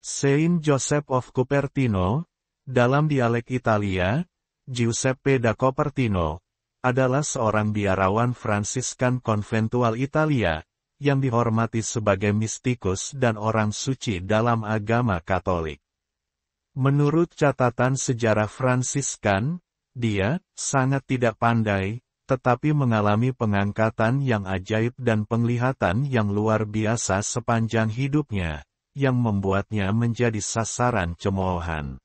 Saint Joseph of Cupertino, dalam dialek Italia, Giuseppe da Cupertino, adalah seorang biarawan Fransiskan konventual Italia, yang dihormati sebagai mistikus dan orang suci dalam agama Katolik. Menurut catatan sejarah Fransiskan, dia sangat tidak pandai, tetapi mengalami pengangkatan yang ajaib dan penglihatan yang luar biasa sepanjang hidupnya, yang membuatnya menjadi sasaran cemoohan.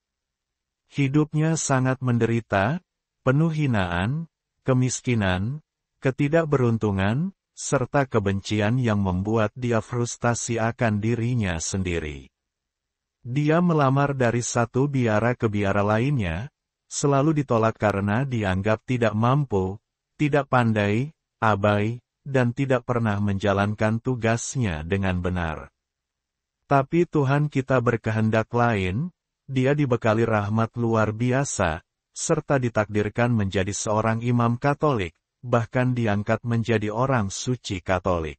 Hidupnya sangat menderita, penuh hinaan, kemiskinan, ketidakberuntungan, serta kebencian yang membuat dia frustasi akan dirinya sendiri. Dia melamar dari satu biara ke biara lainnya, selalu ditolak karena dianggap tidak mampu, tidak pandai, abai, dan tidak pernah menjalankan tugasnya dengan benar. Tapi Tuhan kita berkehendak lain, dia dibekali rahmat luar biasa, serta ditakdirkan menjadi seorang imam Katolik, bahkan diangkat menjadi orang suci Katolik.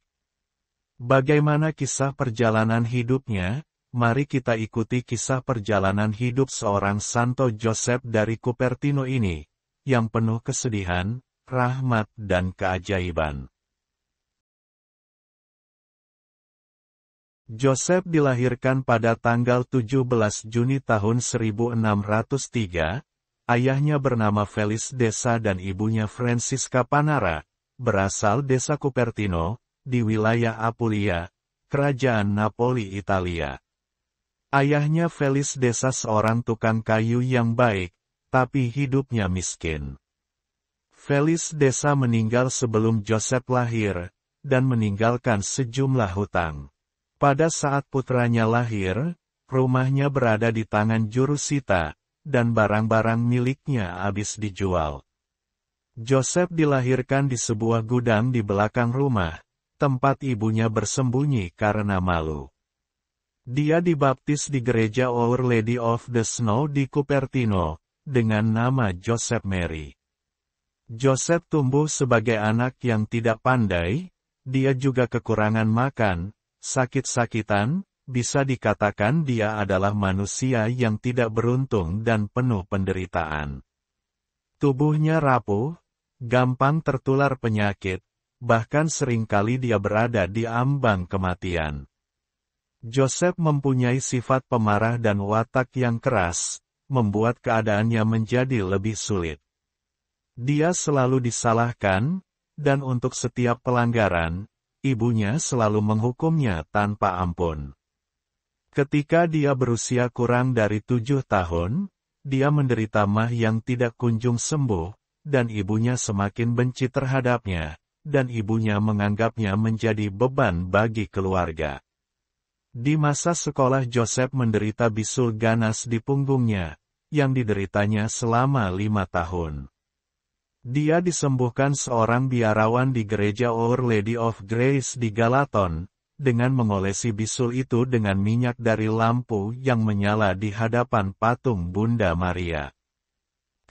Bagaimana kisah perjalanan hidupnya? Mari kita ikuti kisah perjalanan hidup seorang Santo Joseph dari Cupertino ini, yang penuh kesedihan, rahmat dan keajaiban. Joseph dilahirkan pada tanggal 17 Juni tahun 1603, ayahnya bernama Felis Desa dan ibunya Francisca Panara, berasal desa Cupertino, di wilayah Apulia, Kerajaan Napoli, Italia. Ayahnya Felis Desa seorang tukang kayu yang baik, tapi hidupnya miskin. Felis Desa meninggal sebelum Joseph lahir, dan meninggalkan sejumlah hutang. Pada saat putranya lahir, rumahnya berada di tangan jurusita, dan barang-barang miliknya habis dijual. Joseph dilahirkan di sebuah gudang di belakang rumah, tempat ibunya bersembunyi karena malu. Dia dibaptis di gereja Our Lady of the Snow di Cupertino, dengan nama Joseph Mary. Joseph tumbuh sebagai anak yang tidak pandai, dia juga kekurangan makan, sakit-sakitan, bisa dikatakan dia adalah manusia yang tidak beruntung dan penuh penderitaan. Tubuhnya rapuh, gampang tertular penyakit, bahkan seringkali dia berada di ambang kematian. Joseph mempunyai sifat pemarah dan watak yang keras, membuat keadaannya menjadi lebih sulit. Dia selalu disalahkan, dan untuk setiap pelanggaran, ibunya selalu menghukumnya tanpa ampun. Ketika dia berusia kurang dari 7 tahun, dia menderita mah yang tidak kunjung sembuh, dan ibunya semakin benci terhadapnya, dan ibunya menganggapnya menjadi beban bagi keluarga. Di masa sekolah Joseph menderita bisul ganas di punggungnya, yang dideritanya selama 5 tahun. Dia disembuhkan seorang biarawan di gereja Our Lady of Grace di Galaton, dengan mengolesi bisul itu dengan minyak dari lampu yang menyala di hadapan patung Bunda Maria.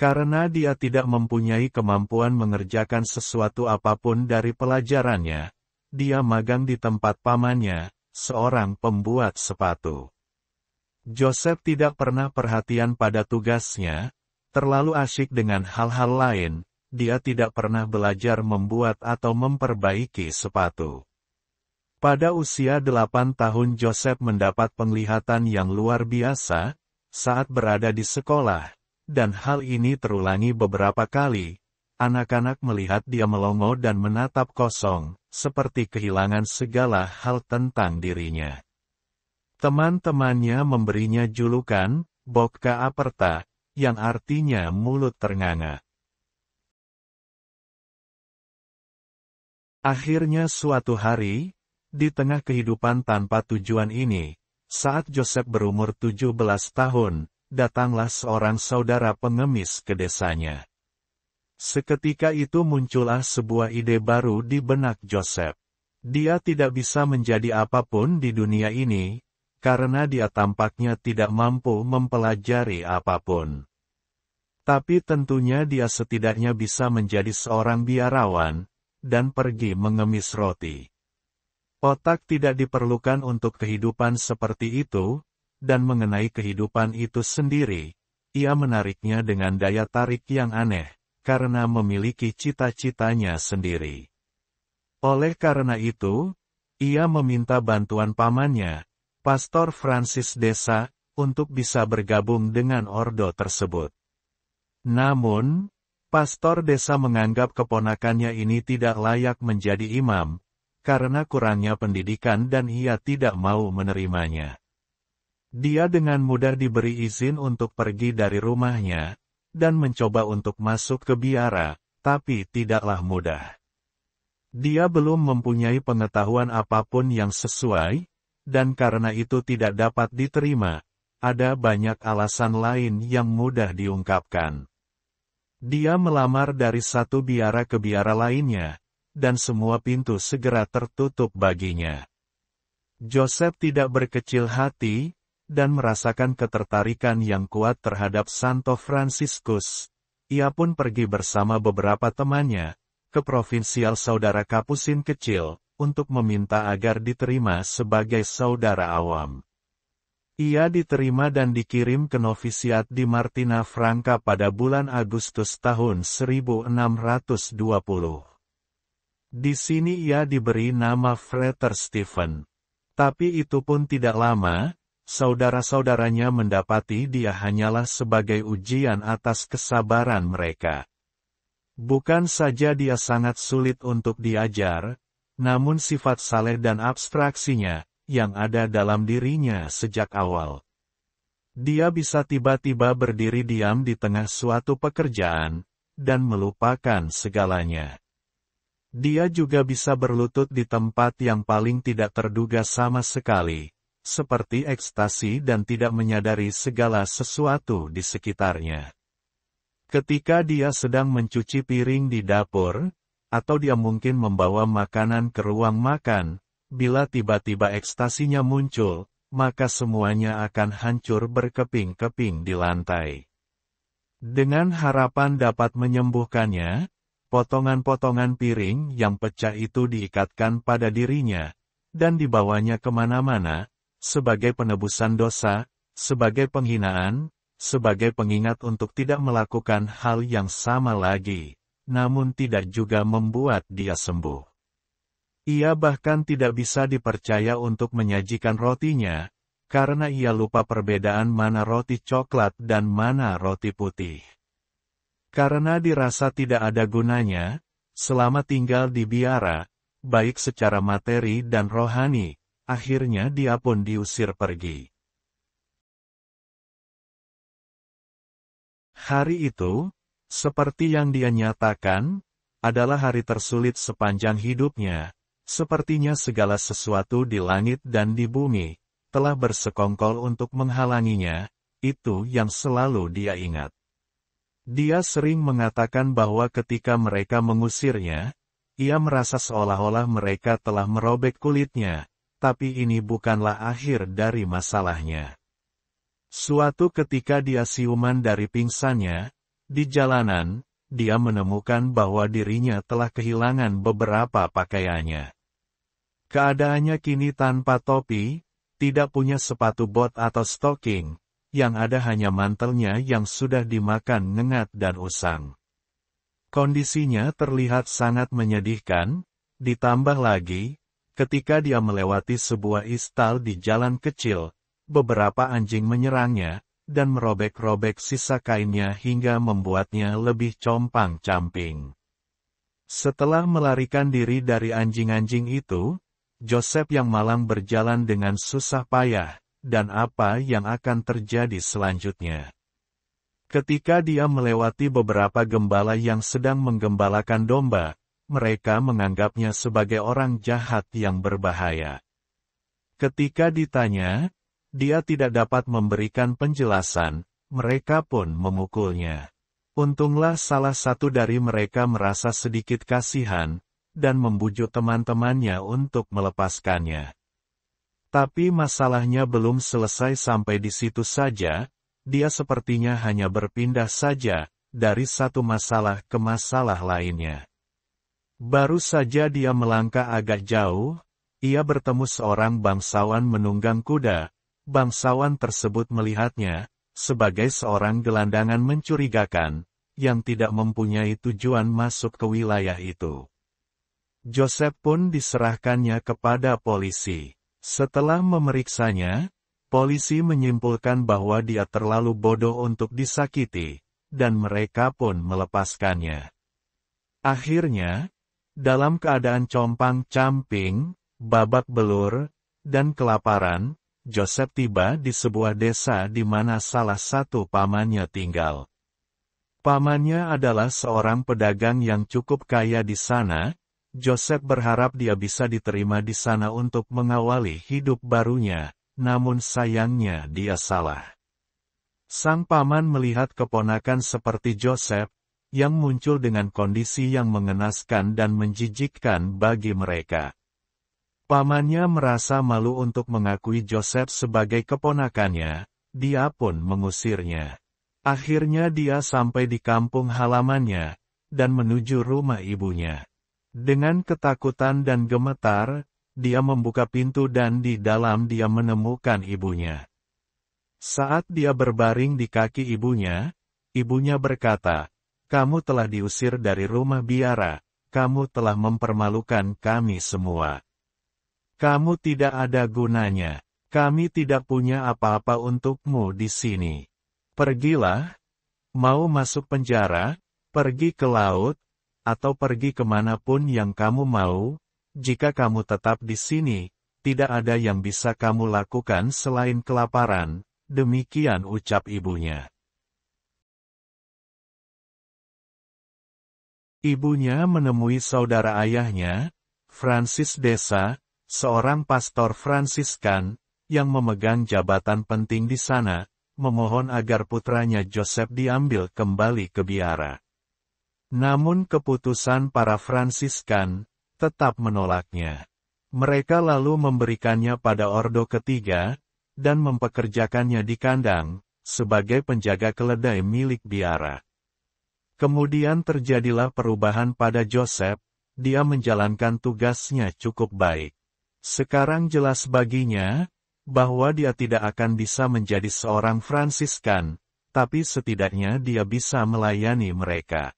Karena dia tidak mempunyai kemampuan mengerjakan sesuatu apapun dari pelajarannya, dia magang di tempat pamannya, seorang pembuat sepatu. Joseph tidak pernah perhatian pada tugasnya, terlalu asyik dengan hal-hal lain. Dia tidak pernah belajar membuat atau memperbaiki sepatu. Pada usia 8 tahun Joseph mendapat penglihatan yang luar biasa, saat berada di sekolah, dan hal ini terulangi beberapa kali. Anak-anak melihat dia melongo dan menatap kosong, seperti kehilangan segala hal tentang dirinya. Teman-temannya memberinya julukan, Bocca Aperta, yang artinya mulut ternganga. Akhirnya suatu hari, di tengah kehidupan tanpa tujuan ini, saat Joseph berumur 17 tahun, datanglah seorang saudara pengemis ke desanya. Seketika itu muncullah sebuah ide baru di benak Joseph. Dia tidak bisa menjadi apapun di dunia ini, karena dia tampaknya tidak mampu mempelajari apapun. Tapi tentunya dia setidaknya bisa menjadi seorang biarawan, dan pergi mengemis roti. Otak tidak diperlukan untuk kehidupan seperti itu, dan mengenai kehidupan itu sendiri, ia menariknya dengan daya tarik yang aneh, karena memiliki cita-citanya sendiri. Oleh karena itu, ia meminta bantuan pamannya, Pastor Francis Desa, untuk bisa bergabung dengan ordo tersebut. Namun, Pastor Desa menganggap keponakannya ini tidak layak menjadi imam, karena kurangnya pendidikan dan ia tidak mau menerimanya. Dia dengan mudah diberi izin untuk pergi dari rumahnya, dan mencoba untuk masuk ke biara, tapi tidaklah mudah. Dia belum mempunyai pengetahuan apapun yang sesuai, dan karena itu tidak dapat diterima, ada banyak alasan lain yang mudah diungkapkan. Dia melamar dari satu biara ke biara lainnya, dan semua pintu segera tertutup baginya. Joseph tidak berkecil hati, dan merasakan ketertarikan yang kuat terhadap Santo Fransiskus. Ia pun pergi bersama beberapa temannya, ke provinsial saudara Kapusin kecil, untuk meminta agar diterima sebagai saudara awam. Ia diterima dan dikirim ke novisiat di Martina Franca pada bulan Agustus tahun 1620. Di sini ia diberi nama Frater Stephen. Tapi itu pun tidak lama, saudara-saudaranya mendapati dia hanyalah sebagai ujian atas kesabaran mereka. Bukan saja dia sangat sulit untuk diajar, namun sifat saleh dan abstraksinya, yang ada dalam dirinya sejak awal. Dia bisa tiba-tiba berdiri diam di tengah suatu pekerjaan, dan melupakan segalanya. Dia juga bisa berlutut di tempat yang paling tidak terduga sama sekali, seperti ekstasi dan tidak menyadari segala sesuatu di sekitarnya. Ketika dia sedang mencuci piring di dapur, atau dia mungkin membawa makanan ke ruang makan, bila tiba-tiba ekstasinya muncul, maka semuanya akan hancur berkeping-keping di lantai. Dengan harapan dapat menyembuhkannya, potongan-potongan piring yang pecah itu diikatkan pada dirinya, dan dibawanya kemana-mana, sebagai penebusan dosa, sebagai penghinaan, sebagai pengingat untuk tidak melakukan hal yang sama lagi, namun tidak juga membuat dia sembuh. Ia bahkan tidak bisa dipercaya untuk menyajikan rotinya, karena ia lupa perbedaan mana roti coklat dan mana roti putih. Karena dirasa tidak ada gunanya, selama tinggal di biara, baik secara materi dan rohani, akhirnya dia pun diusir pergi. Hari itu, seperti yang dia nyatakan, adalah hari tersulit sepanjang hidupnya. Sepertinya segala sesuatu di langit dan di bumi, telah bersekongkol untuk menghalanginya, itu yang selalu dia ingat. Dia sering mengatakan bahwa ketika mereka mengusirnya, ia merasa seolah-olah mereka telah merobek kulitnya, tapi ini bukanlah akhir dari masalahnya. Suatu ketika dia siuman dari pingsannya, di jalanan, dia menemukan bahwa dirinya telah kehilangan beberapa pakaiannya. Keadaannya kini tanpa topi, tidak punya sepatu bot atau stocking, yang ada hanya mantelnya yang sudah dimakan ngengat dan usang. Kondisinya terlihat sangat menyedihkan, ditambah lagi, ketika dia melewati sebuah istal di jalan kecil, beberapa anjing menyerangnya, dan merobek-robek sisa kainnya hingga membuatnya lebih compang-camping. Setelah melarikan diri dari anjing-anjing itu, Joseph yang malang berjalan dengan susah payah, dan apa yang akan terjadi selanjutnya. Ketika dia melewati beberapa gembala yang sedang menggembalakan domba, mereka menganggapnya sebagai orang jahat yang berbahaya. Ketika ditanya, dia tidak dapat memberikan penjelasan, mereka pun memukulnya. Untunglah salah satu dari mereka merasa sedikit kasihan, dan membujuk teman-temannya untuk melepaskannya. Tapi masalahnya belum selesai sampai di situ saja, dia sepertinya hanya berpindah saja, dari satu masalah ke masalah lainnya. Baru saja dia melangkah agak jauh, ia bertemu seorang bangsawan menunggang kuda, bangsawan tersebut melihatnya sebagai seorang gelandangan mencurigakan, yang tidak mempunyai tujuan masuk ke wilayah itu. Joseph pun diserahkannya kepada polisi. Setelah memeriksanya, polisi menyimpulkan bahwa dia terlalu bodoh untuk disakiti, dan mereka pun melepaskannya. Akhirnya, dalam keadaan compang-camping, babak belur, dan kelaparan, Joseph tiba di sebuah desa di mana salah satu pamannya tinggal. Pamannya adalah seorang pedagang yang cukup kaya di sana. Joseph berharap dia bisa diterima di sana untuk mengawali hidup barunya, namun sayangnya dia salah. Sang paman melihat keponakan seperti Joseph, yang muncul dengan kondisi yang mengenaskan dan menjijikkan bagi mereka. Pamannya merasa malu untuk mengakui Joseph sebagai keponakannya, dia pun mengusirnya. Akhirnya dia sampai di kampung halamannya, dan menuju rumah ibunya. Dengan ketakutan dan gemetar, dia membuka pintu dan di dalam dia menemukan ibunya. Saat dia berbaring di kaki ibunya berkata, "Kamu telah diusir dari rumah biara, kamu telah mempermalukan kami semua. Kamu tidak ada gunanya, kami tidak punya apa-apa untukmu di sini. Pergilah, mau masuk penjara, pergi ke laut, atau pergi kemanapun yang kamu mau. Jika kamu tetap di sini, tidak ada yang bisa kamu lakukan selain kelaparan." Demikian ucap ibunya. Ibunya menemui saudara ayahnya, Francis Desa, seorang pastor Fransiskan, yang memegang jabatan penting di sana, memohon agar putranya Joseph diambil kembali ke biara. Namun keputusan para Fransiskan tetap menolaknya. Mereka lalu memberikannya pada ordo ketiga, dan mempekerjakannya di kandang, sebagai penjaga keledai milik biara. Kemudian terjadilah perubahan pada Joseph, dia menjalankan tugasnya cukup baik. Sekarang jelas baginya, bahwa dia tidak akan bisa menjadi seorang Fransiskan, tapi setidaknya dia bisa melayani mereka.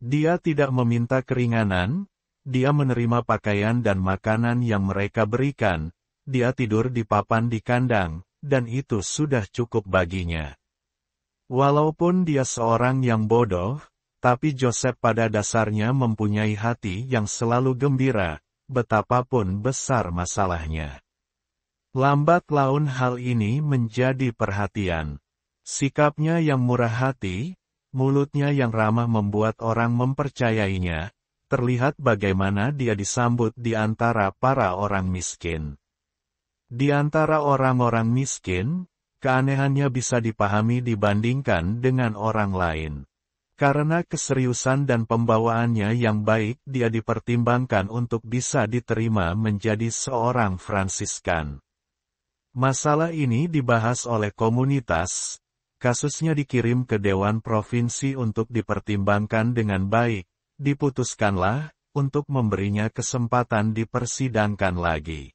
Dia tidak meminta keringanan, dia menerima pakaian dan makanan yang mereka berikan, dia tidur di papan di kandang, dan itu sudah cukup baginya. Walaupun dia seorang yang bodoh, tapi Joseph pada dasarnya mempunyai hati yang selalu gembira, betapapun besar masalahnya. Lambat laun hal ini menjadi perhatian. Sikapnya yang murah hati, mulutnya yang ramah membuat orang mempercayainya, terlihat bagaimana dia disambut di antara para orang miskin. Di antara orang-orang miskin, keanehannya bisa dipahami dibandingkan dengan orang lain. Karena keseriusan dan pembawaannya yang baik, dia dipertimbangkan untuk bisa diterima menjadi seorang Fransiskan. Masalah ini dibahas oleh komunitas, kasusnya dikirim ke Dewan Provinsi untuk dipertimbangkan dengan baik, diputuskanlah, untuk memberinya kesempatan dipersidangkan lagi.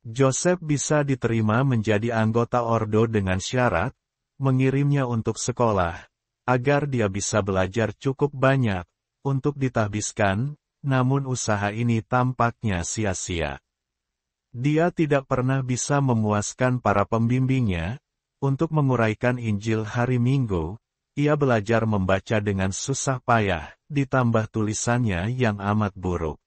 Joseph bisa diterima menjadi anggota ordo dengan syarat, mengirimnya untuk sekolah, agar dia bisa belajar cukup banyak, untuk ditahbiskan, namun usaha ini tampaknya sia-sia. Dia tidak pernah bisa memuaskan para pembimbingnya. Untuk menguraikan Injil hari Minggu, ia belajar membaca dengan susah payah, ditambah tulisannya yang amat buruk.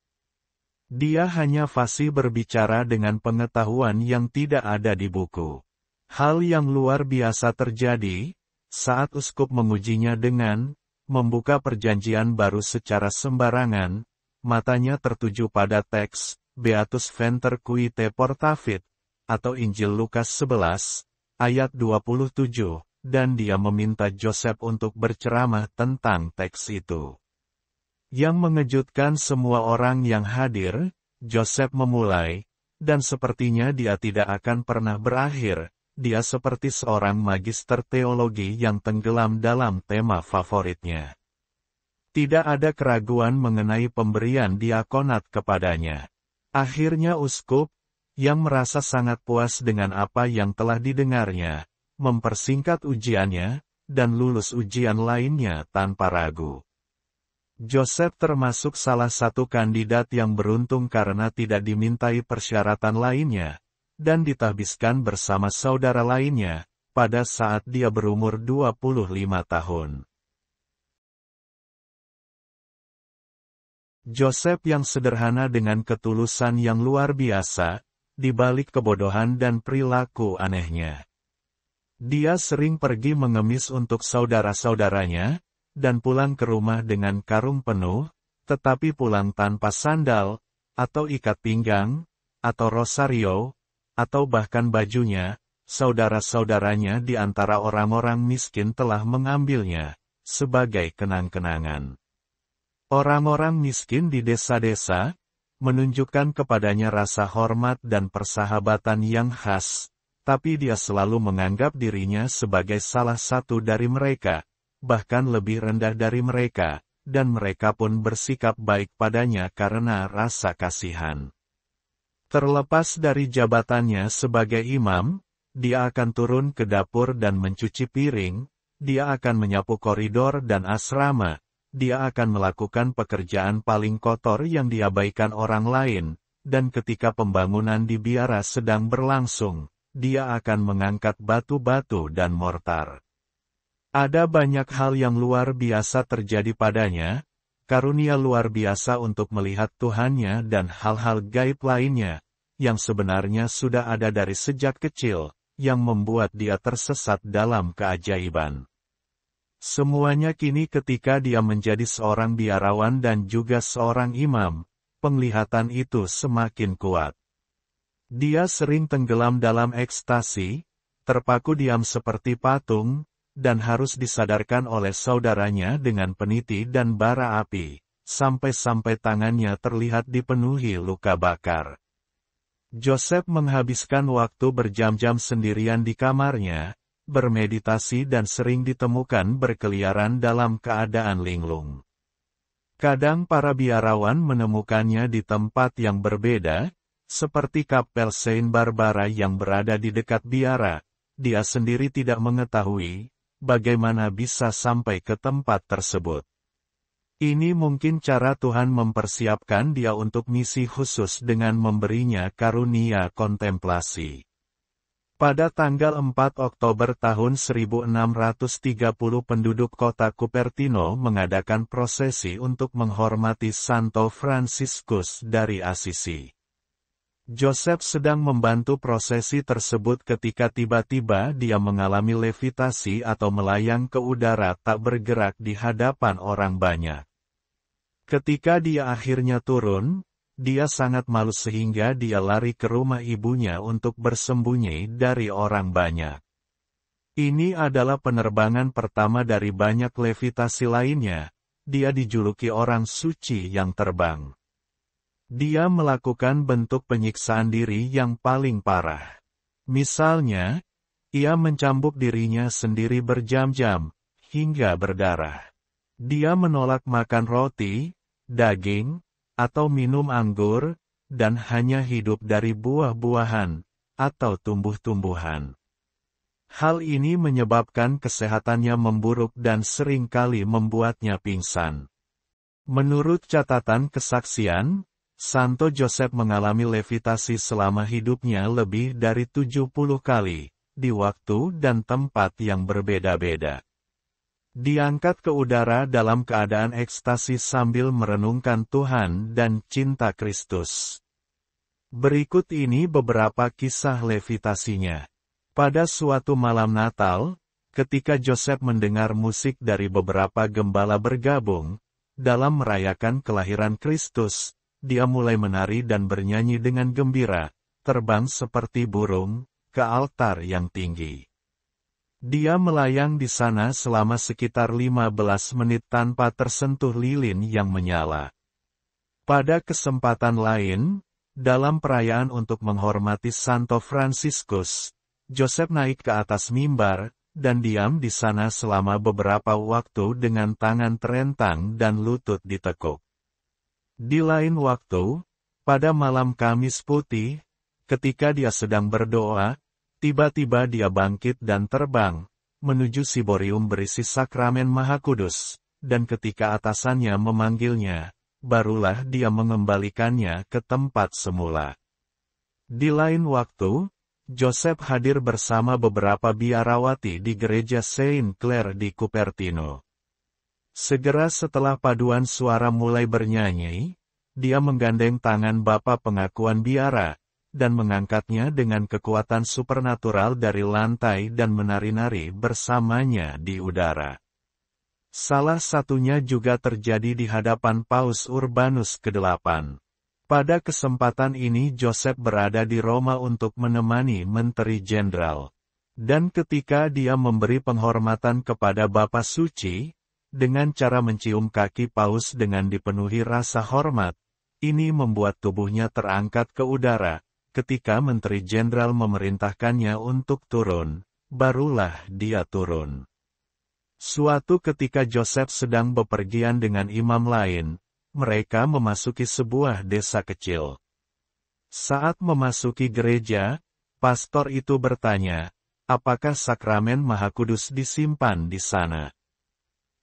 Dia hanya fasih berbicara dengan pengetahuan yang tidak ada di buku. Hal yang luar biasa terjadi, saat uskup mengujinya dengan membuka perjanjian baru secara sembarangan, matanya tertuju pada teks Beatus Venter Qui te portavit, atau Injil Lukas 11, ayat 27, dan dia meminta Joseph untuk berceramah tentang teks itu. Yang mengejutkan semua orang yang hadir, Joseph memulai, dan sepertinya dia tidak akan pernah berakhir, dia seperti seorang magister teologi yang tenggelam dalam tema favoritnya. Tidak ada keraguan mengenai pemberian diakonat kepadanya. Akhirnya uskup, yang merasa sangat puas dengan apa yang telah didengarnya, mempersingkat ujiannya, dan lulus ujian lainnya tanpa ragu. Joseph termasuk salah satu kandidat yang beruntung karena tidak dimintai persyaratan lainnya, dan ditahbiskan bersama saudara lainnya, pada saat dia berumur 25 tahun. Joseph yang sederhana dengan ketulusan yang luar biasa, di balik kebodohan dan perilaku anehnya. Dia sering pergi mengemis untuk saudara-saudaranya, dan pulang ke rumah dengan karung penuh, tetapi pulang tanpa sandal, atau ikat pinggang, atau rosario, atau bahkan bajunya. Saudara-saudaranya di antara orang-orang miskin telah mengambilnya, sebagai kenang-kenangan. Orang-orang miskin di desa-desa, menunjukkan kepadanya rasa hormat dan persahabatan yang khas, tapi dia selalu menganggap dirinya sebagai salah satu dari mereka, bahkan lebih rendah dari mereka, dan mereka pun bersikap baik padanya karena rasa kasihan. Terlepas dari jabatannya sebagai imam, dia akan turun ke dapur dan mencuci piring, dia akan menyapu koridor dan asrama, dia akan melakukan pekerjaan paling kotor yang diabaikan orang lain, dan ketika pembangunan di biara sedang berlangsung, dia akan mengangkat batu-batu dan mortar. Ada banyak hal yang luar biasa terjadi padanya, karunia luar biasa untuk melihat Tuhannya dan hal-hal gaib lainnya, yang sebenarnya sudah ada dari sejak kecil, yang membuat dia tersesat dalam keajaiban. Semuanya kini ketika dia menjadi seorang biarawan dan juga seorang imam, penglihatan itu semakin kuat. Dia sering tenggelam dalam ekstasi, terpaku diam seperti patung, dan harus disadarkan oleh saudaranya dengan peniti dan bara api, sampai-sampai tangannya terlihat dipenuhi luka bakar. Joseph menghabiskan waktu berjam-jam sendirian di kamarnya, bermeditasi dan sering ditemukan berkeliaran dalam keadaan linglung. Kadang para biarawan menemukannya di tempat yang berbeda, seperti kapel Saint Barbara yang berada di dekat biara. Dia sendiri tidak mengetahui bagaimana bisa sampai ke tempat tersebut. Ini mungkin cara Tuhan mempersiapkan dia untuk misi khusus dengan memberinya karunia kontemplasi. Pada tanggal 4 Oktober tahun 1630 penduduk kota Cupertino mengadakan prosesi untuk menghormati Santo Fransiskus dari Assisi. Joseph sedang membantu prosesi tersebut ketika tiba-tiba dia mengalami levitasi atau melayang ke udara tak bergerak di hadapan orang banyak. Ketika dia akhirnya turun, dia sangat malu sehingga dia lari ke rumah ibunya untuk bersembunyi dari orang banyak. Ini adalah penerbangan pertama dari banyak levitasi lainnya. Dia dijuluki orang suci yang terbang. Dia melakukan bentuk penyiksaan diri yang paling parah. Misalnya, ia mencambuk dirinya sendiri berjam-jam, hingga berdarah. Dia menolak makan roti, daging, atau minum anggur, dan hanya hidup dari buah-buahan, atau tumbuh-tumbuhan. Hal ini menyebabkan kesehatannya memburuk dan seringkali membuatnya pingsan. Menurut catatan kesaksian, Santo Joseph mengalami levitasi selama hidupnya lebih dari 70 kali, di waktu dan tempat yang berbeda-beda. Diangkat ke udara dalam keadaan ekstasi sambil merenungkan Tuhan dan cinta Kristus. Berikut ini beberapa kisah levitasinya. Pada suatu malam Natal, ketika Joseph mendengar musik dari beberapa gembala bergabung, dalam merayakan kelahiran Kristus, dia mulai menari dan bernyanyi dengan gembira, terbang seperti burung, ke altar yang tinggi. Dia melayang di sana selama sekitar 15 menit tanpa tersentuh lilin yang menyala. Pada kesempatan lain, dalam perayaan untuk menghormati Santo Fransiskus, Joseph naik ke atas mimbar, dan diam di sana selama beberapa waktu dengan tangan terentang dan lutut ditekuk. Di lain waktu, pada malam Kamis Putih, ketika dia sedang berdoa, tiba-tiba dia bangkit dan terbang, menuju siborium berisi sakramen Maha Kudus, dan ketika atasannya memanggilnya, barulah dia mengembalikannya ke tempat semula. Di lain waktu, Joseph hadir bersama beberapa biarawati di gereja Saint Clare di Cupertino. Segera setelah paduan suara mulai bernyanyi, dia menggandeng tangan Bapa Pengakuan Biara, dan mengangkatnya dengan kekuatan supernatural dari lantai dan menari-nari bersamanya di udara. Salah satunya juga terjadi di hadapan Paus Urbanus ke-8. Pada kesempatan ini Joseph berada di Roma untuk menemani Menteri Jenderal. Dan ketika dia memberi penghormatan kepada Bapa Suci, dengan cara mencium kaki Paus dengan dipenuhi rasa hormat, ini membuat tubuhnya terangkat ke udara. Ketika Menteri Jenderal memerintahkannya untuk turun, barulah dia turun. Suatu ketika Joseph sedang bepergian dengan imam lain, mereka memasuki sebuah desa kecil. Saat memasuki gereja, pastor itu bertanya, apakah sakramen Maha Kudus disimpan di sana?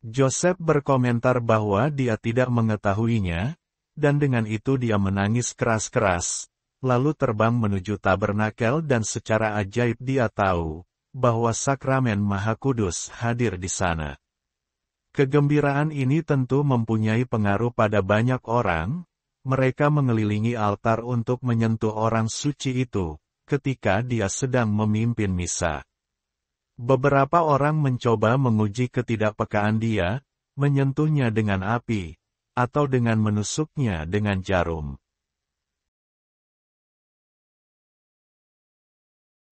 Joseph berkomentar bahwa dia tidak mengetahuinya, dan dengan itu dia menangis keras-keras. Lalu terbang menuju tabernakel dan secara ajaib dia tahu, bahwa sakramen Maha Kudus hadir di sana. Kegembiraan ini tentu mempunyai pengaruh pada banyak orang, mereka mengelilingi altar untuk menyentuh orang suci itu, ketika dia sedang memimpin misa. Beberapa orang mencoba menguji ketidakpekaan dia, menyentuhnya dengan api, atau dengan menusuknya dengan jarum.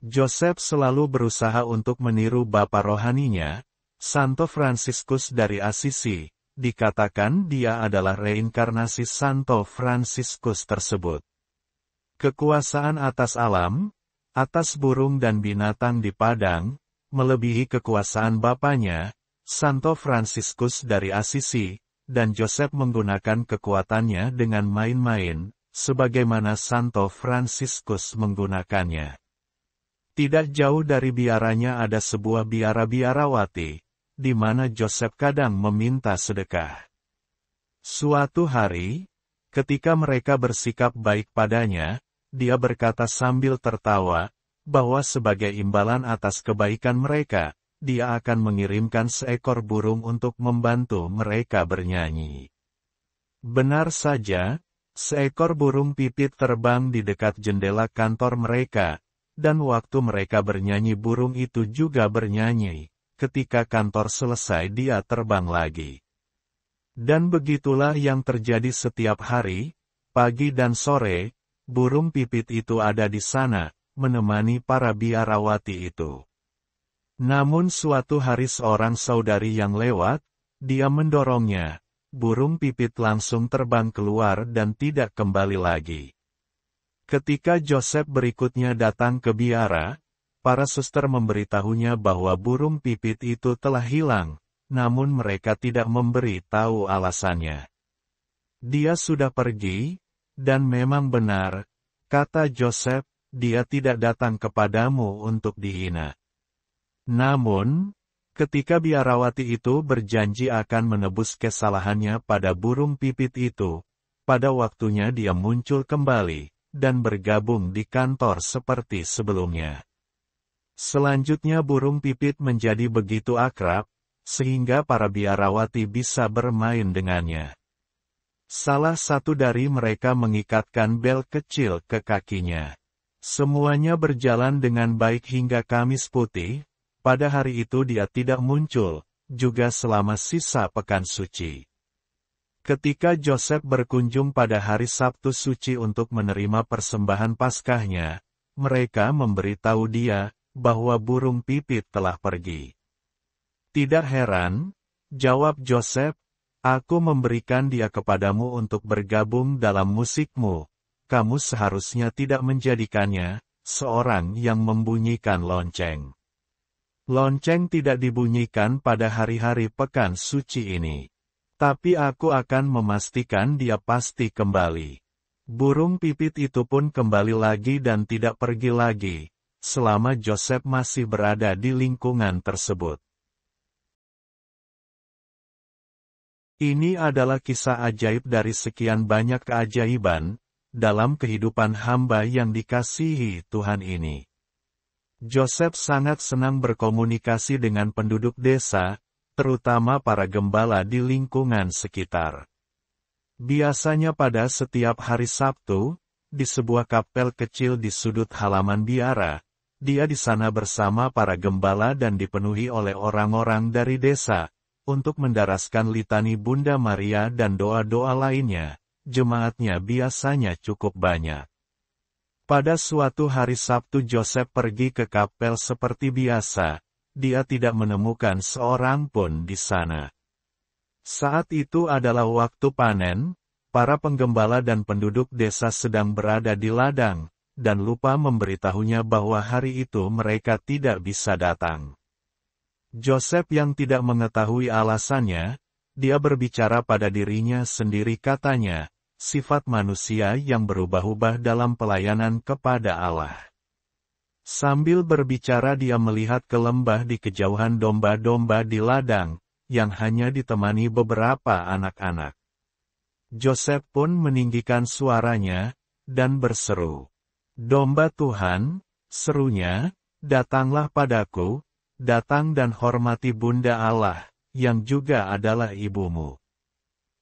Joseph selalu berusaha untuk meniru bapa rohaninya, Santo Fransiskus dari Assisi. Dikatakan dia adalah reinkarnasi Santo Fransiskus tersebut. Kekuasaan atas alam, atas burung dan binatang di padang, melebihi kekuasaan bapanya, Santo Fransiskus dari Assisi, dan Joseph menggunakan kekuatannya dengan main-main, sebagaimana Santo Fransiskus menggunakannya. Tidak jauh dari biaranya ada sebuah biara-biarawati, di mana Joseph kadang meminta sedekah. Suatu hari, ketika mereka bersikap baik padanya, dia berkata sambil tertawa, bahwa sebagai imbalan atas kebaikan mereka, dia akan mengirimkan seekor burung untuk membantu mereka bernyanyi. Benar saja, seekor burung pipit terbang di dekat jendela kantor mereka, dan waktu mereka bernyanyi burung itu juga bernyanyi. Ketika kantor selesai dia terbang lagi. Dan begitulah yang terjadi setiap hari, pagi dan sore, burung pipit itu ada di sana, menemani para biarawati itu. Namun suatu hari seorang saudari yang lewat, dia mendorongnya, burung pipit langsung terbang keluar dan tidak kembali lagi. Ketika Joseph berikutnya datang ke biara, para suster memberitahunya bahwa burung pipit itu telah hilang, namun mereka tidak memberi tahu alasannya. Dia sudah pergi, dan memang benar, kata Joseph, dia tidak datang kepadamu untuk dihina. Namun, ketika biarawati itu berjanji akan menebus kesalahannya pada burung pipit itu, pada waktunya dia muncul kembali, dan bergabung di kantor seperti sebelumnya. Selanjutnya burung pipit menjadi begitu akrab, sehingga para biarawati bisa bermain dengannya. Salah satu dari mereka mengikatkan bel kecil ke kakinya. Semuanya berjalan dengan baik hingga Kamis Putih, pada hari itu dia tidak muncul, juga selama sisa pekan suci. Ketika Joseph berkunjung pada hari Sabtu suci untuk menerima persembahan Paskahnya, mereka memberitahu dia, bahwa burung pipit telah pergi. Tidak heran, jawab Joseph, aku memberikan dia kepadamu untuk bergabung dalam musikmu, kamu seharusnya tidak menjadikannya, seorang yang membunyikan lonceng. Lonceng tidak dibunyikan pada hari-hari pekan suci ini. Tapi aku akan memastikan dia pasti kembali. Burung pipit itu pun kembali lagi dan tidak pergi lagi, selama Joseph masih berada di lingkungan tersebut. Ini adalah kisah ajaib dari sekian banyak keajaiban dalam kehidupan hamba yang dikasihi Tuhan ini. Joseph sangat senang berkomunikasi dengan penduduk desa, terutama para gembala di lingkungan sekitar. Biasanya pada setiap hari Sabtu, di sebuah kapel kecil di sudut halaman biara, dia di sana bersama para gembala dan dipenuhi oleh orang-orang dari desa, untuk mendaraskan litani Bunda Maria dan doa-doa lainnya. Jemaatnya biasanya cukup banyak. Pada suatu hari Sabtu Joseph pergi ke kapel seperti biasa, dia tidak menemukan seorang pun di sana. Saat itu adalah waktu panen, para penggembala dan penduduk desa sedang berada di ladang, dan lupa memberitahunya bahwa hari itu mereka tidak bisa datang. Joseph yang tidak mengetahui alasannya, dia berbicara pada dirinya sendiri katanya, sifat manusia yang berubah-ubah dalam pelayanan kepada Allah. Sambil berbicara dia melihat ke lembah di kejauhan domba-domba di ladang, yang hanya ditemani beberapa anak-anak. Joseph pun meninggikan suaranya, dan berseru, "Domba Tuhan," serunya, "datanglah padaku, datang dan hormati Bunda Allah, yang juga adalah ibumu."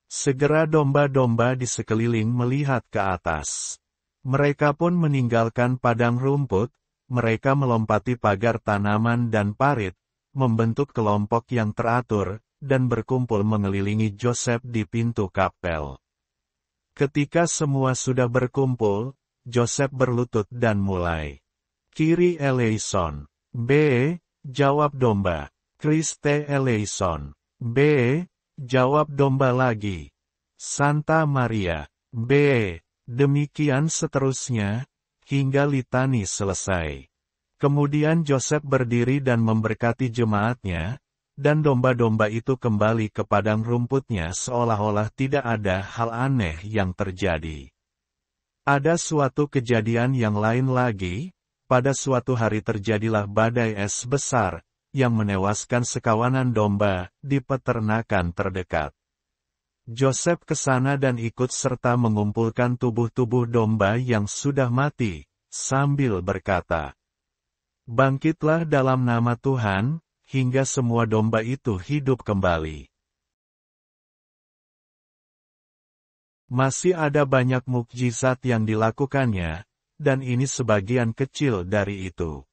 Segera domba-domba di sekeliling melihat ke atas. Mereka pun meninggalkan padang rumput, mereka melompati pagar tanaman dan parit, membentuk kelompok yang teratur, dan berkumpul mengelilingi Joseph di pintu kapel. Ketika semua sudah berkumpul, Joseph berlutut dan mulai. "Kyrie eleison." "B," jawab domba. "Christe eleison." "B," jawab domba lagi. "Santa Maria." "B." Demikian seterusnya, hingga litani selesai. Kemudian Joseph berdiri dan memberkati jemaatnya, dan domba-domba itu kembali ke padang rumputnya seolah-olah tidak ada hal aneh yang terjadi. Ada suatu kejadian yang lain lagi, pada suatu hari terjadilah badai es besar, yang menewaskan sekawanan domba di peternakan terdekat. Joseph ke sana dan ikut serta mengumpulkan tubuh-tubuh domba yang sudah mati, sambil berkata, "Bangkitlah dalam nama Tuhan," hingga semua domba itu hidup kembali. Masih ada banyak mukjizat yang dilakukannya, dan ini sebagian kecil dari itu.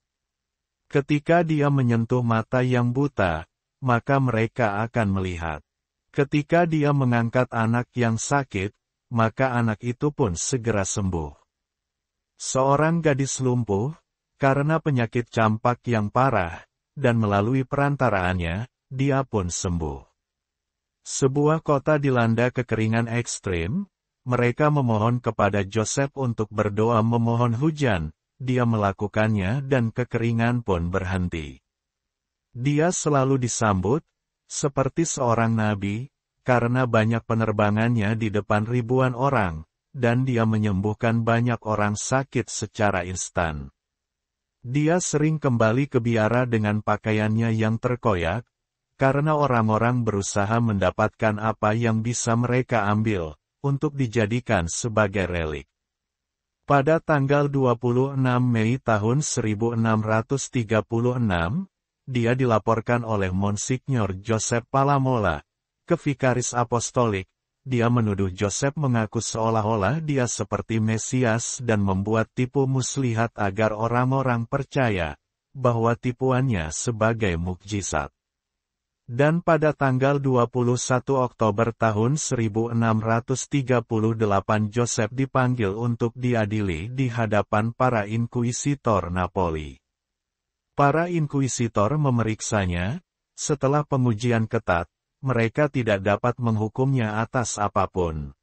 Ketika dia menyentuh mata yang buta, maka mereka akan melihat. Ketika dia mengangkat anak yang sakit, maka anak itu pun segera sembuh. Seorang gadis lumpuh, karena penyakit campak yang parah, dan melalui perantaraannya, dia pun sembuh. Sebuah kota dilanda kekeringan ekstrim, mereka memohon kepada Joseph untuk berdoa memohon hujan, dia melakukannya dan kekeringan pun berhenti. Dia selalu disambut, seperti seorang nabi, karena banyak penerbangannya di depan ribuan orang, dan dia menyembuhkan banyak orang sakit secara instan. Dia sering kembali ke biara dengan pakaiannya yang terkoyak, karena orang-orang berusaha mendapatkan apa yang bisa mereka ambil, untuk dijadikan sebagai relik. Pada tanggal 26 Mei tahun 1636, dia dilaporkan oleh Monsignor Joseph Palamola, ke Vikaris Apostolik. Dia menuduh Joseph mengaku seolah-olah dia seperti Mesias dan membuat tipu muslihat agar orang-orang percaya bahwa tipuannya sebagai mukjizat. Dan pada tanggal 21 Oktober tahun 1638 Joseph dipanggil untuk diadili di hadapan para inkuisitor Napoli. Para inkuisitor memeriksanya, setelah pengujian ketat, mereka tidak dapat menghukumnya atas apapun.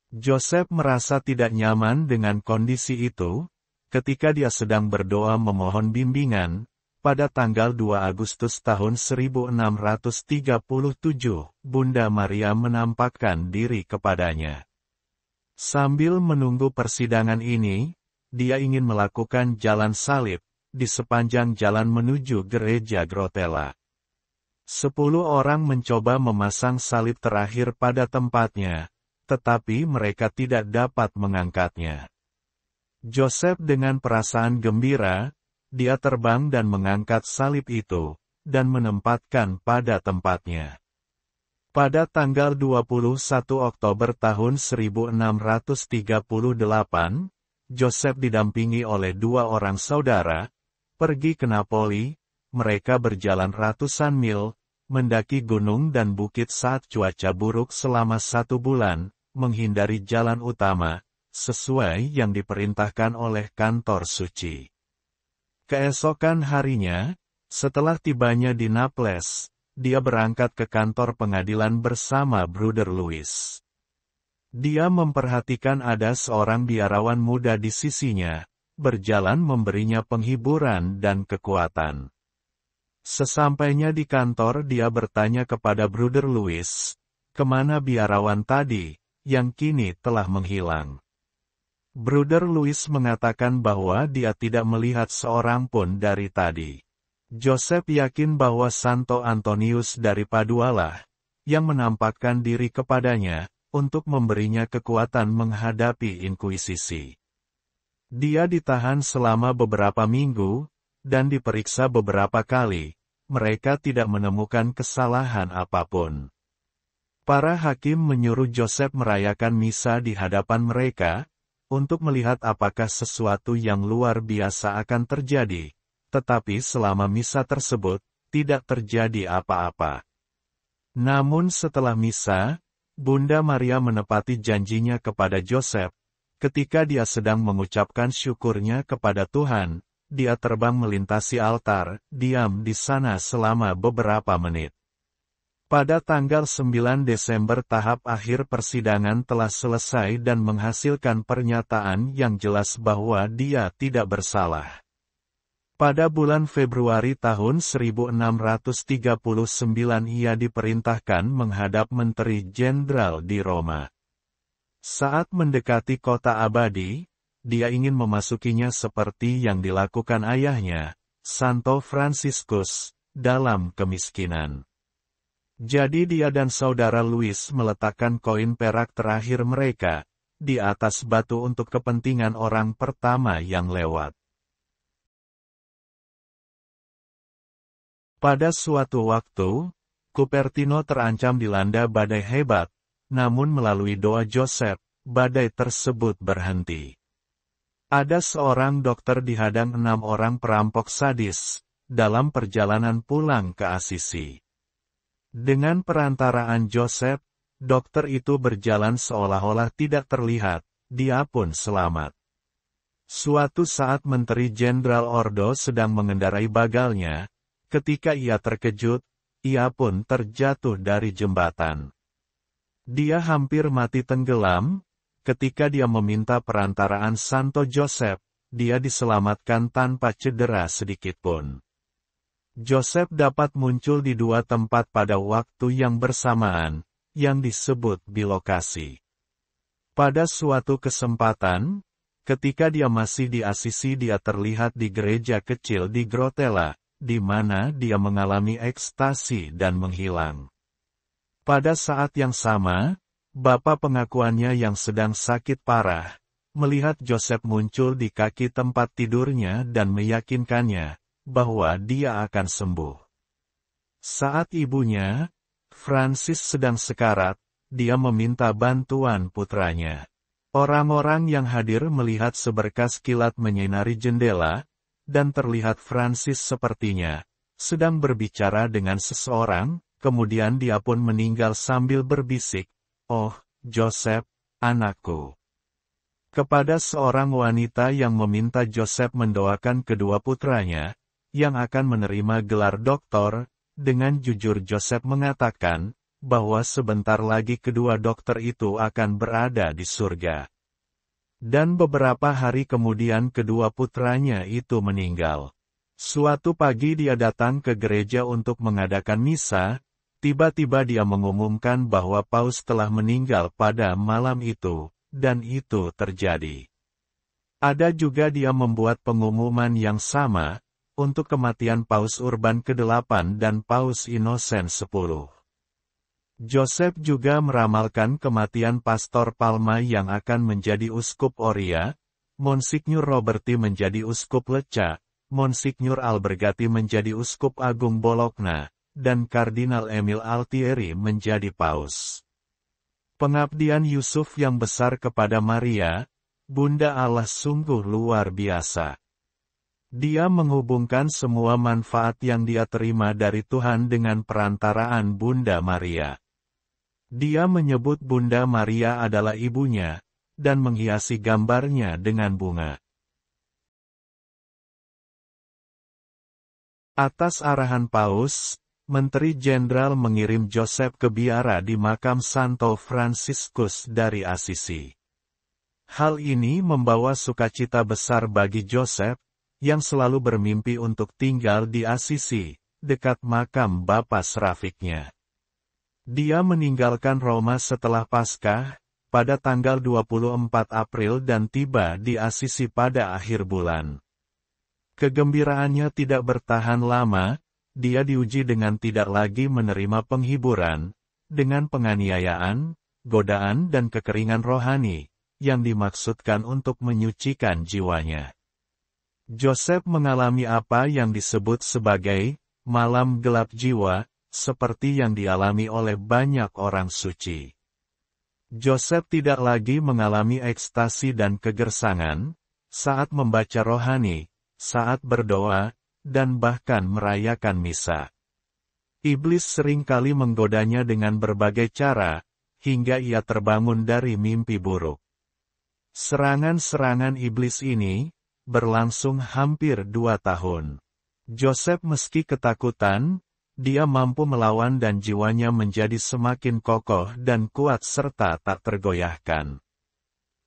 Joseph merasa tidak nyaman dengan kondisi itu, ketika dia sedang berdoa memohon bimbingan, pada tanggal 2 Agustus tahun 1637, Bunda Maria menampakkan diri kepadanya. Sambil menunggu persidangan ini, dia ingin melakukan jalan salib di sepanjang jalan menuju gereja Grotella. 10 orang mencoba memasang salib terakhir pada tempatnya, tetapi mereka tidak dapat mengangkatnya. Joseph dengan perasaan gembira, dia terbang dan mengangkat salib itu, dan menempatkan pada tempatnya. Pada tanggal 21 Oktober tahun 1638, Joseph didampingi oleh 2 orang saudara, pergi ke Napoli. Mereka berjalan ratusan mil, mendaki gunung dan bukit saat cuaca buruk selama 1 bulan, menghindari jalan utama, sesuai yang diperintahkan oleh kantor suci. Keesokan harinya, setelah tibanya di Naples, dia berangkat ke kantor pengadilan bersama Bruder Louis. Dia memperhatikan ada seorang biarawan muda di sisinya, berjalan memberinya penghiburan dan kekuatan. Sesampainya di kantor dia bertanya kepada Bruder Louis, kemana biarawan tadi, yang kini telah menghilang. Bruder Louis mengatakan bahwa dia tidak melihat seorang pun dari tadi. Joseph yakin bahwa Santo Antonius dari Padualah, yang menampakkan diri kepadanya, untuk memberinya kekuatan menghadapi inkuisisi. Dia ditahan selama beberapa minggu, dan diperiksa beberapa kali. Mereka tidak menemukan kesalahan apapun. Para hakim menyuruh Joseph merayakan misa di hadapan mereka, untuk melihat apakah sesuatu yang luar biasa akan terjadi. Tetapi selama misa tersebut, tidak terjadi apa-apa. Namun setelah misa, Bunda Maria menepati janjinya kepada Joseph. Ketika dia sedang mengucapkan syukurnya kepada Tuhan, dia terbang melintasi altar, diam di sana selama beberapa menit. Pada tanggal 9 Desember tahap akhir persidangan telah selesai dan menghasilkan pernyataan yang jelas bahwa dia tidak bersalah. Pada bulan Februari tahun 1639 ia diperintahkan menghadap Menteri Jenderal di Roma. Saat mendekati kota abadi, dia ingin memasukinya seperti yang dilakukan ayahnya, Santo Fransiskus, dalam kemiskinan. Jadi dia dan saudara Louis meletakkan koin perak terakhir mereka, di atas batu untuk kepentingan orang pertama yang lewat. Pada suatu waktu, Cupertino terancam dilanda badai hebat, namun melalui doa Joseph, badai tersebut berhenti. Ada seorang dokter dihadang 6 orang perampok sadis, dalam perjalanan pulang ke Asisi. Dengan perantaraan Joseph, dokter itu berjalan seolah-olah tidak terlihat, dia pun selamat. Suatu saat Menteri Jenderal Ordo sedang mengendarai bagalnya. Ketika ia terkejut, ia pun terjatuh dari jembatan. Dia hampir mati tenggelam. Ketika dia meminta perantaraan Santo Joseph, dia diselamatkan tanpa cedera sedikitpun. Joseph dapat muncul di 2 tempat pada waktu yang bersamaan, yang disebut bilokasi. Pada suatu kesempatan, ketika dia masih di Asisi dia terlihat di gereja kecil di Grotella, di mana dia mengalami ekstasi dan menghilang. Pada saat yang sama, bapa pengakuannya yang sedang sakit parah, melihat Joseph muncul di kaki tempat tidurnya dan meyakinkannya, bahwa dia akan sembuh. Saat ibunya, Francis sedang sekarat, dia meminta bantuan putranya. Orang-orang yang hadir melihat seberkas kilat menyinari jendela, dan terlihat Francis sepertinya sedang berbicara dengan seseorang, kemudian dia pun meninggal sambil berbisik, "Oh, Joseph, anakku." Kepada seorang wanita yang meminta Joseph mendoakan kedua putranya, yang akan menerima gelar doktor, dengan jujur Joseph mengatakan, bahwa sebentar lagi kedua dokter itu akan berada di surga. Dan beberapa hari kemudian kedua putranya itu meninggal. Suatu pagi dia datang ke gereja untuk mengadakan misa, tiba-tiba dia mengumumkan bahwa Paus telah meninggal pada malam itu, dan itu terjadi. Ada juga dia membuat pengumuman yang sama, untuk kematian Paus Urban ke-8 dan Paus Innocent X. Joseph juga meramalkan kematian Pastor Palma yang akan menjadi Uskup Oria, Monsignor Roberti menjadi Uskup Lecce, Monsignor Albergati menjadi Uskup Agung Bologna, dan Kardinal Emil Altieri menjadi Paus. Pengabdian Yusuf yang besar kepada Maria, Bunda Allah sungguh luar biasa. Dia menghubungkan semua manfaat yang dia terima dari Tuhan dengan perantaraan Bunda Maria. Dia menyebut Bunda Maria adalah ibunya, dan menghiasi gambarnya dengan bunga. Atas arahan Paus, Menteri Jenderal mengirim Joseph ke biara di makam Santo Franciscus dari Assisi. Hal ini membawa sukacita besar bagi Joseph, yang selalu bermimpi untuk tinggal di Assisi, dekat makam bapa serafiknya. Dia meninggalkan Roma setelah Paskah, pada tanggal 24 April dan tiba di Assisi pada akhir bulan. Kegembiraannya tidak bertahan lama, dia diuji dengan tidak lagi menerima penghiburan, dengan penganiayaan, godaan dan kekeringan rohani, yang dimaksudkan untuk menyucikan jiwanya. Joseph mengalami apa yang disebut sebagai malam gelap jiwa, seperti yang dialami oleh banyak orang suci. Joseph tidak lagi mengalami ekstasi dan kegersangan, saat membaca rohani, saat berdoa, dan bahkan merayakan misa. Iblis seringkali menggodanya dengan berbagai cara, hingga ia terbangun dari mimpi buruk. Serangan-serangan iblis ini, berlangsung hampir 2 tahun. Joseph meski ketakutan, dia mampu melawan dan jiwanya menjadi semakin kokoh dan kuat serta tak tergoyahkan.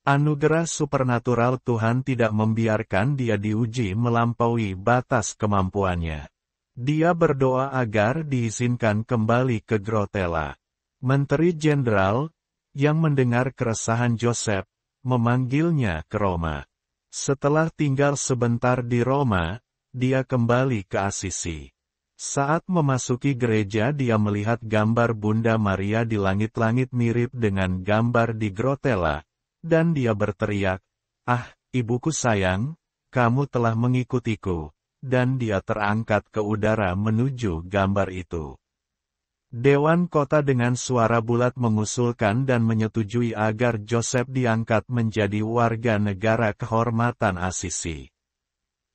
Anugerah supernatural Tuhan tidak membiarkan dia diuji melampaui batas kemampuannya. Dia berdoa agar diizinkan kembali ke Grotella. Menteri Jenderal, yang mendengar keresahan Joseph, memanggilnya ke Roma. Setelah tinggal sebentar di Roma, dia kembali ke Assisi. Saat memasuki gereja dia melihat gambar Bunda Maria di langit-langit mirip dengan gambar di Grotella, dan dia berteriak, "Ah, ibuku sayang, kamu telah mengikutiku," dan dia terangkat ke udara menuju gambar itu. Dewan kota dengan suara bulat mengusulkan dan menyetujui agar Joseph diangkat menjadi warga negara kehormatan Assisi.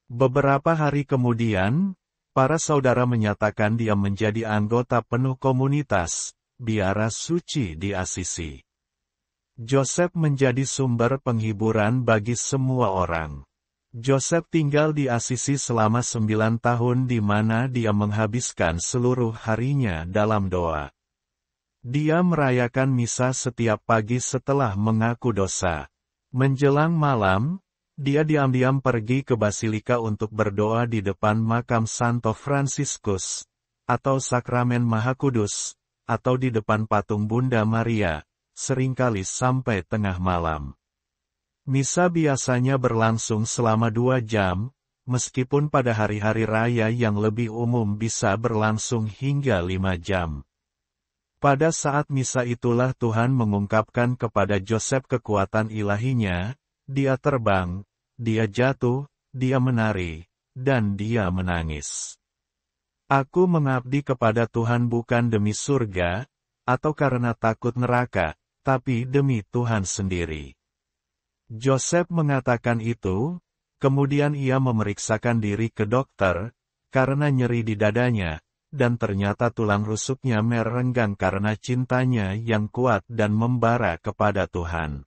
Beberapa hari kemudian, para saudara menyatakan dia menjadi anggota penuh komunitas, biara suci di Assisi. Joseph menjadi sumber penghiburan bagi semua orang. Joseph tinggal di Assisi selama 9 tahun di mana dia menghabiskan seluruh harinya dalam doa. Dia merayakan misa setiap pagi setelah mengaku dosa. Menjelang malam, dia diam-diam pergi ke Basilika untuk berdoa di depan makam Santo Franciscus, atau Sakramen Maha Kudus, atau di depan patung Bunda Maria, seringkali sampai tengah malam. Misa biasanya berlangsung selama 2 jam, meskipun pada hari-hari raya yang lebih umum bisa berlangsung hingga 5 jam. Pada saat misa itulah Tuhan mengungkapkan kepada Joseph kekuatan ilahinya. Dia terbang, dia jatuh, dia menari, dan dia menangis. Aku mengabdi kepada Tuhan bukan demi surga, atau karena takut neraka, tapi demi Tuhan sendiri. Joseph mengatakan itu, kemudian ia memeriksakan diri ke dokter, karena nyeri di dadanya, dan ternyata tulang rusuknya merenggang karena cintanya yang kuat dan membara kepada Tuhan.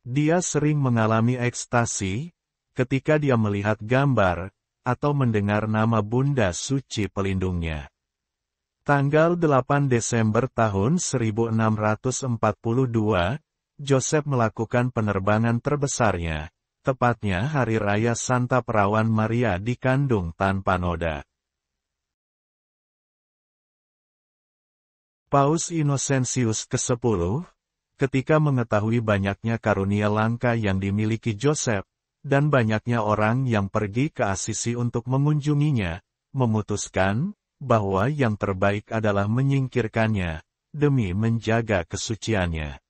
Dia sering mengalami ekstasi, ketika dia melihat gambar, atau mendengar nama Bunda Suci pelindungnya. Tanggal 8 Desember tahun 1642, Joseph melakukan penerbangan terbesarnya, tepatnya Hari Raya Santa Perawan Maria di Kandung tanpa noda. Paus Innocentius ke-10, ketika mengetahui banyaknya karunia langka yang dimiliki Joseph, dan banyaknya orang yang pergi ke Asisi untuk mengunjunginya, memutuskan bahwa yang terbaik adalah menyingkirkannya, demi menjaga kesuciannya.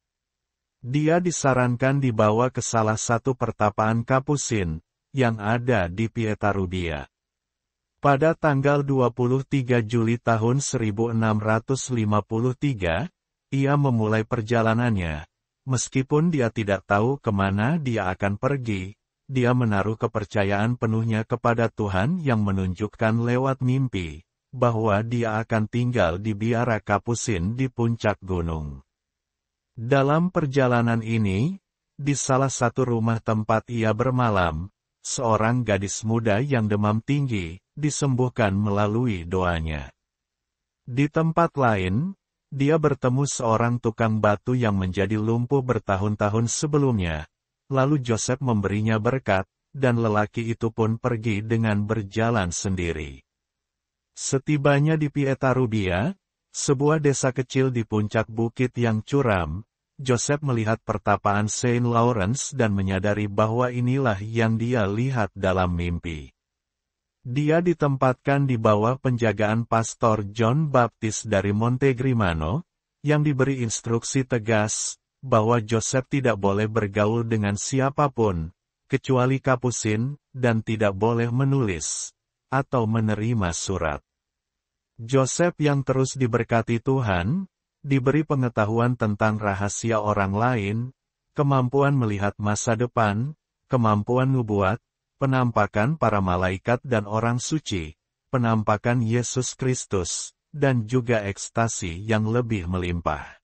Dia disarankan dibawa ke salah satu pertapaan Kapusin, yang ada di Pietarrubia. Pada tanggal 23 Juli tahun 1653, ia memulai perjalanannya. Meskipun dia tidak tahu kemana dia akan pergi, dia menaruh kepercayaan penuhnya kepada Tuhan yang menunjukkan lewat mimpi, bahwa dia akan tinggal di biara Kapusin di puncak gunung. Dalam perjalanan ini, di salah satu rumah tempat ia bermalam, seorang gadis muda yang demam tinggi, disembuhkan melalui doanya. Di tempat lain, dia bertemu seorang tukang batu yang menjadi lumpuh bertahun-tahun sebelumnya. Lalu Joseph memberinya berkat, dan lelaki itu pun pergi dengan berjalan sendiri. Setibanya di Pietarrubia, sebuah desa kecil di puncak bukit yang curam, Joseph melihat pertapaan Saint Lawrence dan menyadari bahwa inilah yang dia lihat dalam mimpi. Dia ditempatkan di bawah penjagaan Pastor John Baptist dari Montegrimano, yang diberi instruksi tegas, bahwa Joseph tidak boleh bergaul dengan siapapun, kecuali Kapusin, dan tidak boleh menulis, atau menerima surat. Joseph yang terus diberkati Tuhan, diberi pengetahuan tentang rahasia orang lain, kemampuan melihat masa depan, kemampuan nubuat, penampakan para malaikat dan orang suci, penampakan Yesus Kristus, dan juga ekstasi yang lebih melimpah.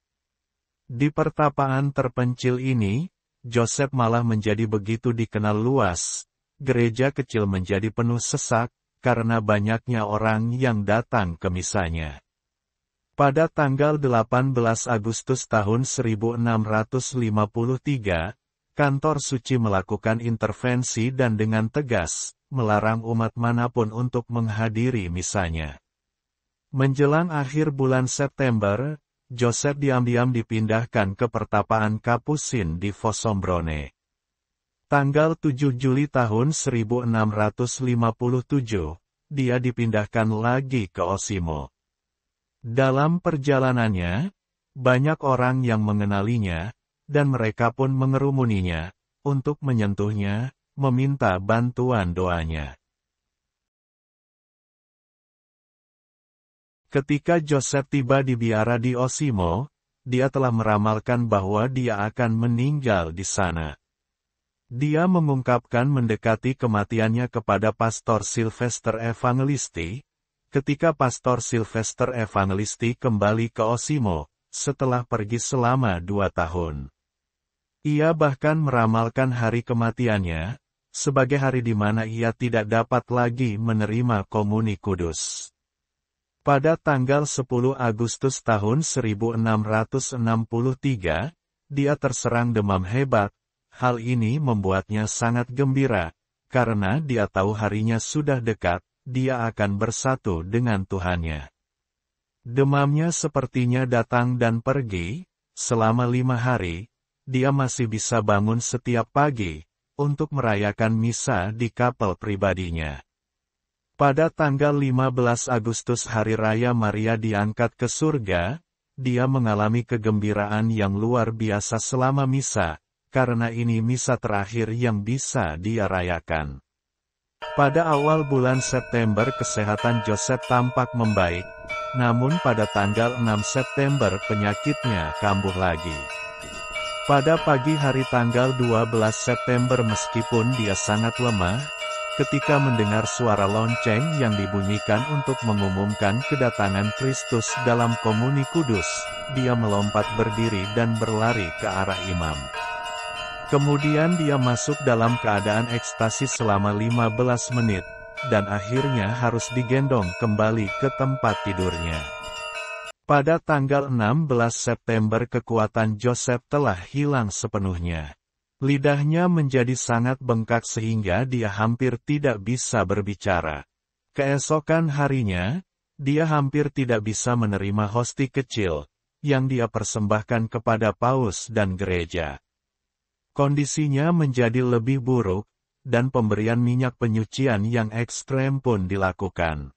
Di pertapaan terpencil ini, Joseph malah menjadi begitu dikenal luas. Gereja kecil menjadi penuh sesak, karena banyaknya orang yang datang ke misanya. Pada tanggal 18 Agustus tahun 1653, kantor suci melakukan intervensi dan dengan tegas, melarang umat manapun untuk menghadiri misanya. Menjelang akhir bulan September, Joseph diam-diam dipindahkan ke pertapaan Kapusin di Fossombrone. Tanggal 7 Juli tahun 1657, dia dipindahkan lagi ke Osimo. Dalam perjalanannya, banyak orang yang mengenalinya, dan mereka pun mengerumuninya, untuk menyentuhnya, meminta bantuan doanya. Ketika Joseph tiba di biara di Osimo, dia telah meramalkan bahwa dia akan meninggal di sana. Dia mengungkapkan mendekati kematiannya kepada Pastor Sylvester Evangelisti, ketika Pastor Sylvester Evangelisti kembali ke Osimo, setelah pergi selama 2 tahun. Ia bahkan meramalkan hari kematiannya, sebagai hari di mana ia tidak dapat lagi menerima komuni kudus. Pada tanggal 10 Agustus tahun 1663, dia terserang demam hebat. Hal ini membuatnya sangat gembira, karena dia tahu harinya sudah dekat, dia akan bersatu dengan Tuhannya. Demamnya sepertinya datang dan pergi, selama 5 hari, dia masih bisa bangun setiap pagi, untuk merayakan misa di kapel pribadinya. Pada tanggal 15 Agustus Hari Raya Maria diangkat ke surga, dia mengalami kegembiraan yang luar biasa selama misa, karena ini misa terakhir yang bisa dia rayakan. Pada awal bulan September kesehatan Joseph tampak membaik, namun pada tanggal 6 September penyakitnya kambuh lagi. Pada pagi hari tanggal 12 September meskipun dia sangat lemah, ketika mendengar suara lonceng yang dibunyikan untuk mengumumkan kedatangan Kristus dalam komuni kudus, dia melompat berdiri dan berlari ke arah imam. Kemudian dia masuk dalam keadaan ekstasi selama 15 menit, dan akhirnya harus digendong kembali ke tempat tidurnya. Pada tanggal 16 September kekuatan Joseph telah hilang sepenuhnya. Lidahnya menjadi sangat bengkak sehingga dia hampir tidak bisa berbicara. Keesokan harinya, dia hampir tidak bisa menerima hosti kecil, yang dia persembahkan kepada Paus dan gereja. Kondisinya menjadi lebih buruk, dan pemberian minyak penyucian yang ekstrem pun dilakukan.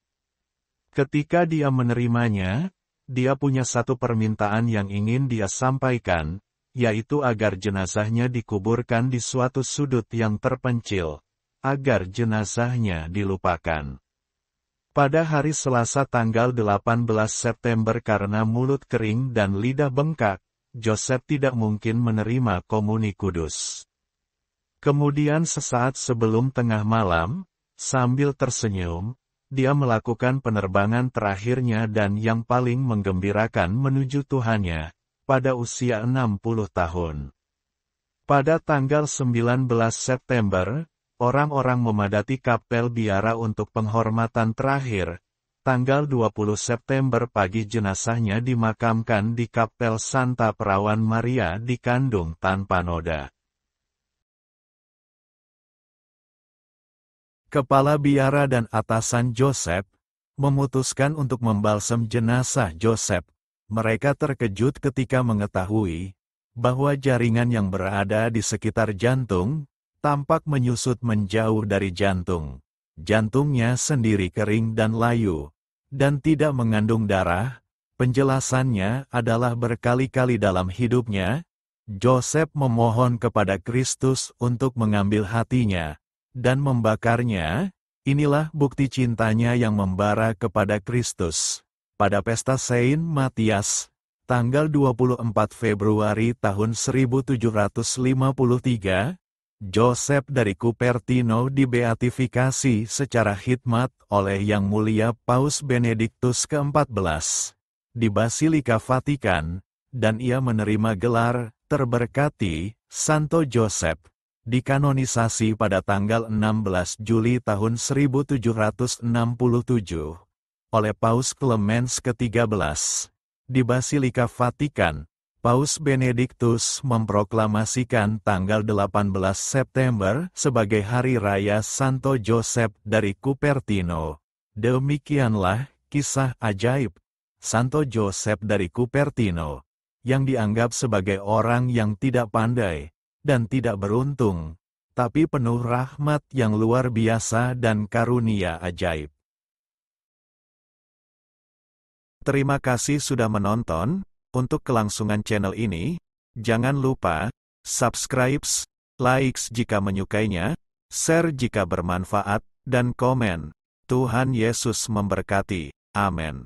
Ketika dia menerimanya, dia punya satu permintaan yang ingin dia sampaikan, yaitu agar jenazahnya dikuburkan di suatu sudut yang terpencil, agar jenazahnya dilupakan. Pada hari Selasa tanggal 18 September karena mulut kering dan lidah bengkak, Joseph tidak mungkin menerima komuni kudus. Kemudian sesaat sebelum tengah malam, sambil tersenyum, dia melakukan penerbangan terakhirnya dan yang paling menggembirakan menuju Tuhannya, pada usia 60 tahun. Pada tanggal 19 September, orang-orang memadati kapel biara untuk penghormatan terakhir. Tanggal 20 September pagi jenazahnya dimakamkan di Kapel Santa Perawan Maria di Kandung tanpa noda. Kepala biara dan atasan Joseph memutuskan untuk membalsam jenazah Joseph. Mereka terkejut ketika mengetahui bahwa jaringan yang berada di sekitar jantung tampak menyusut menjauh dari jantung. Jantungnya sendiri kering dan layu, dan tidak mengandung darah. Penjelasannya adalah berkali-kali dalam hidupnya, Joseph memohon kepada Kristus untuk mengambil hatinya, dan membakarnya. Inilah bukti cintanya yang membara kepada Kristus. Pada pesta Saint Matias, tanggal 24 Februari tahun 1753, Joseph dari Cupertino dibeatifikasi secara khidmat oleh Yang Mulia Paus Benediktus ke-14 di Basilika Vatikan, dan ia menerima gelar terberkati Santo Joseph, dikanonisasi pada tanggal 16 Juli tahun 1767 oleh Paus Clemens ke-13 di Basilika Vatikan. Paus Benediktus memproklamasikan tanggal 18 September sebagai Hari Raya Santo Joseph dari Cupertino. Demikianlah kisah ajaib Santo Joseph dari Cupertino, yang dianggap sebagai orang yang tidak pandai dan tidak beruntung, tapi penuh rahmat yang luar biasa dan karunia ajaib. Terima kasih sudah menonton. Untuk kelangsungan channel ini, jangan lupa subscribe, like jika menyukainya, share jika bermanfaat, dan komen. Tuhan Yesus memberkati. Amin.